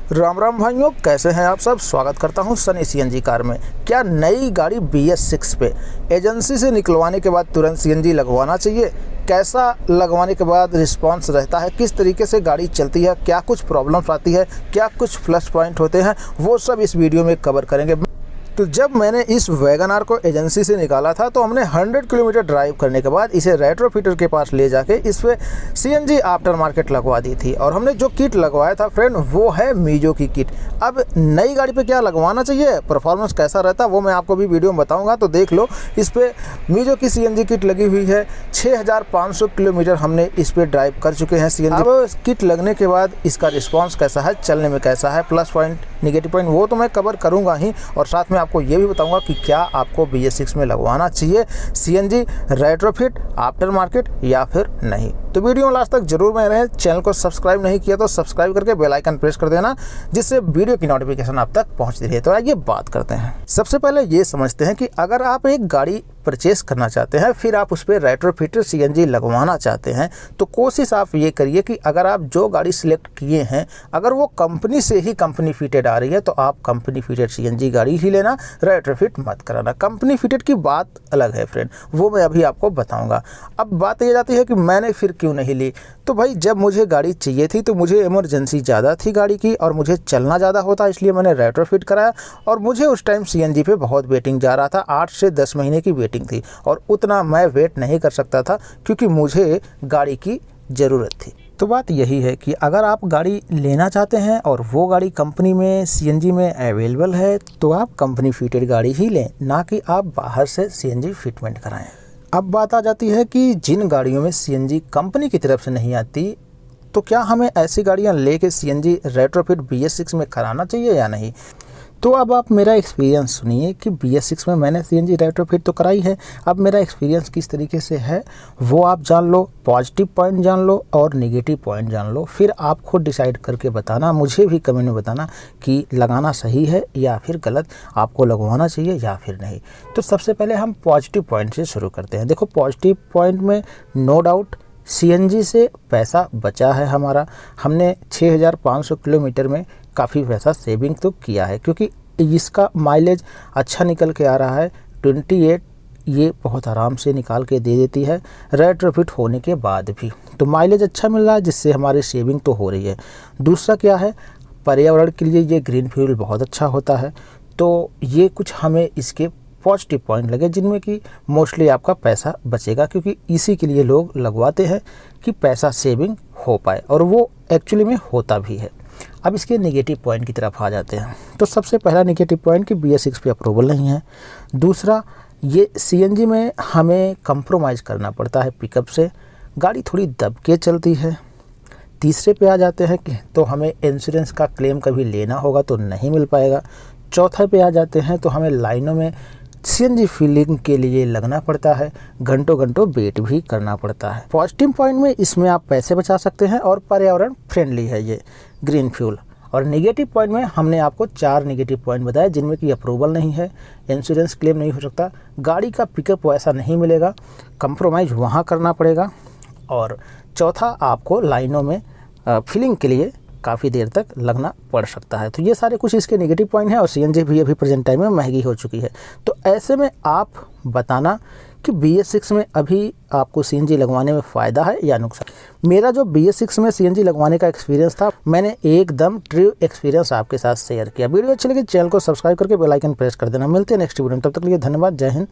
राम राम भाइयों, कैसे हैं आप सब। स्वागत करता हूं सनी सीएनजी कार में। क्या नई गाड़ी BS6 पे एजेंसी से निकलवाने के बाद तुरंत सीएनजी लगवाना चाहिए? कैसा लगवाने के बाद रिस्पांस रहता है, किस तरीके से गाड़ी चलती है, क्या कुछ प्रॉब्लम्स आती है, क्या कुछ प्लस पॉइंट होते हैं, वो सब इस वीडियो में कवर करेंगे। तो जब मैंने इस वैगनआर को एजेंसी से निकाला था तो हमने 100 किलोमीटर ड्राइव करने के बाद इसे रेट्रोफिटर के पास ले जाके इस पे सीएनजी आफ्टर मार्केट लगवा दी थी। और हमने जो किट लगवाया था फ्रेंड, वो है मीजो की किट। अब नई गाड़ी पे क्या लगवाना चाहिए, परफॉर्मेंस कैसा रहता है, वो मैं आपको भी वीडियो में बताऊंगा। तो देख लो, इस पर मीजो की सीएनजी किट लगी हुई है। 6500 किलोमीटर हमने इस पर ड्राइव कर चुके हैं सीएनजी। अब किट लगने के बाद इसका रिस्पॉन्स कैसा है, चलने में कैसा है, प्लस पॉइंट नेगेटिव पॉइंट, वो तो मैं कवर करूँगा ही। और साथ में आपको ये भी बताऊंगा कि क्या आपको BS6 में लगवाना चाहिए सीएनजी रेट्रोफिट आफ्टर मार्केट या फिर नहीं। तो वीडियो में लास्ट तक जरूर बने रहें। चैनल को सब्सक्राइब नहीं किया तो सब्सक्राइब करके बेल आइकन प्रेस कर देना, जिससे वीडियो की नोटिफिकेशन आप तक पहुंचती रहे। तो आइए बात करते हैं। सबसे पहले ये समझते हैं कि अगर आप एक गाड़ी परचेस करना चाहते हैं, फिर आप उस पर रेट्रोफिटर सीएनजी लगवाना चाहते हैं, तो कोशिश आप ये करिए कि अगर आप जो गाड़ी सिलेक्ट किए हैं, अगर वो कंपनी से ही कंपनी फिटेड आ रही है तो आप कंपनी फिटेड सीएनजी गाड़ी ही लेना, रेट्रोफिट मत कराना। कंपनी फिटेड की बात अलग है फ्रेंड, वो मैं अभी आपको बताऊंगा। अब बात ये जाती है कि मैंने फिर क्यों नहीं ली। तो भाई, जब मुझे गाड़ी चाहिए थी तो मुझे इमरजेंसी ज़्यादा थी गाड़ी की और मुझे चलना ज़्यादा होता, इसलिए मैंने रेट्रोफिट कराया। और मुझे उस टाइम सीएनजी पे बहुत वेटिंग जा रहा था, 8 से 10 महीने की वेटिंग थी और उतना मैं वेट नहीं कर सकता था क्योंकि मुझे गाड़ी की ज़रूरत थी। तो बात यही है कि अगर आप गाड़ी लेना चाहते हैं और वो गाड़ी कंपनी में सीएनजी में अवेलेबल है तो आप कंपनी फिटेड गाड़ी ही लें, ना कि आप बाहर से सीएनजी फिटमेंट कराएं। अब बात आ जाती है कि जिन गाड़ियों में सीएनजी कंपनी की तरफ से नहीं आती, तो क्या हमें ऐसी गाड़ियां लेके सीएनजी रेट्रोफिट BS6 में कराना चाहिए या नहीं। तो अब आप मेरा एक्सपीरियंस सुनिए कि BS6 में मैंने सीएनजी रेट्रोफिट तो कराई है। अब मेरा एक्सपीरियंस किस तरीके से है वो आप जान लो, पॉजिटिव पॉइंट जान लो और नेगेटिव पॉइंट जान लो, फिर आप खुद डिसाइड करके बताना, मुझे भी कमेंट में बताना कि लगाना सही है या फिर गलत, आपको लगवाना चाहिए या फिर नहीं। तो सबसे पहले हम पॉजिटिव पॉइंट से शुरू करते हैं। देखो, पॉजिटिव पॉइंट में नो डाउट सीएनजी से पैसा बचा है हमारा। हमने 6500 किलोमीटर में काफ़ी पैसा सेविंग तो किया है, क्योंकि इसका माइलेज अच्छा निकल के आ रहा है। 28 ये बहुत आराम से निकाल के दे देती है रेट्रोफिट होने के बाद भी। तो माइलेज अच्छा मिल रहा है, जिससे हमारी सेविंग तो हो रही है। दूसरा क्या है, पर्यावरण के लिए ये ग्रीन फ्यूल बहुत अच्छा होता है। तो ये कुछ हमें इसके पॉजिटिव पॉइंट लगे, जिनमें कि मोस्टली आपका पैसा बचेगा, क्योंकि इसी के लिए लोग लगवाते हैं कि पैसा सेविंग हो पाए, और वो एक्चुअली में होता भी है। अब इसके नेगेटिव पॉइंट की तरफ आ जाते हैं। तो सबसे पहला नेगेटिव पॉइंट कि BS6 पे अप्रूवल नहीं है। दूसरा, ये सीएनजी में हमें कंप्रोमाइज़ करना पड़ता है पिकअप से, गाड़ी थोड़ी दब के चलती है। तीसरे पे आ जाते हैं कि तो हमें इंश्योरेंस का क्लेम कभी लेना होगा तो नहीं मिल पाएगा। चौथा पे आ जाते हैं तो हमें लाइनों में सीएनजी फिलिंग के लिए लगना पड़ता है, घंटों घंटों वेट भी करना पड़ता है। पॉजिटिव पॉइंट में इसमें आप पैसे बचा सकते हैं और पर्यावरण फ्रेंडली है ये ग्रीन फ्यूल। और नेगेटिव पॉइंट में हमने आपको 4 नेगेटिव पॉइंट बताए, जिनमें कि अप्रूवल नहीं है, इंश्योरेंस क्लेम नहीं हो सकता, गाड़ी का पिकअप वैसा नहीं मिलेगा, कंप्रोमाइज़ वहाँ करना पड़ेगा, और चौथा आपको लाइनों में फिलिंग के लिए काफ़ी देर तक लगना पड़ सकता है। तो ये सारे कुछ इसके नेगेटिव पॉइंट हैं। और सीएनजी भी अभी प्रेजेंट टाइम में महंगी हो चुकी है। तो ऐसे में आप बताना कि BS6 में अभी आपको सीएनजी लगवाने में फ़ायदा है या नुकसान। मेरा जो BS6 में सीएनजी लगवाने का एक्सपीरियंस था, मैंने एकदम ट्रू एक्सपीरियंस आपके साथ शेयर किया। वीडियो अच्छी लगी चैनल को सब्सक्राइब करके बेल आइकन प्रेस कर देना। मिलते हैं नेक्स्ट वीडियो में, तब तक के लिए धन्यवाद। जय हिंद।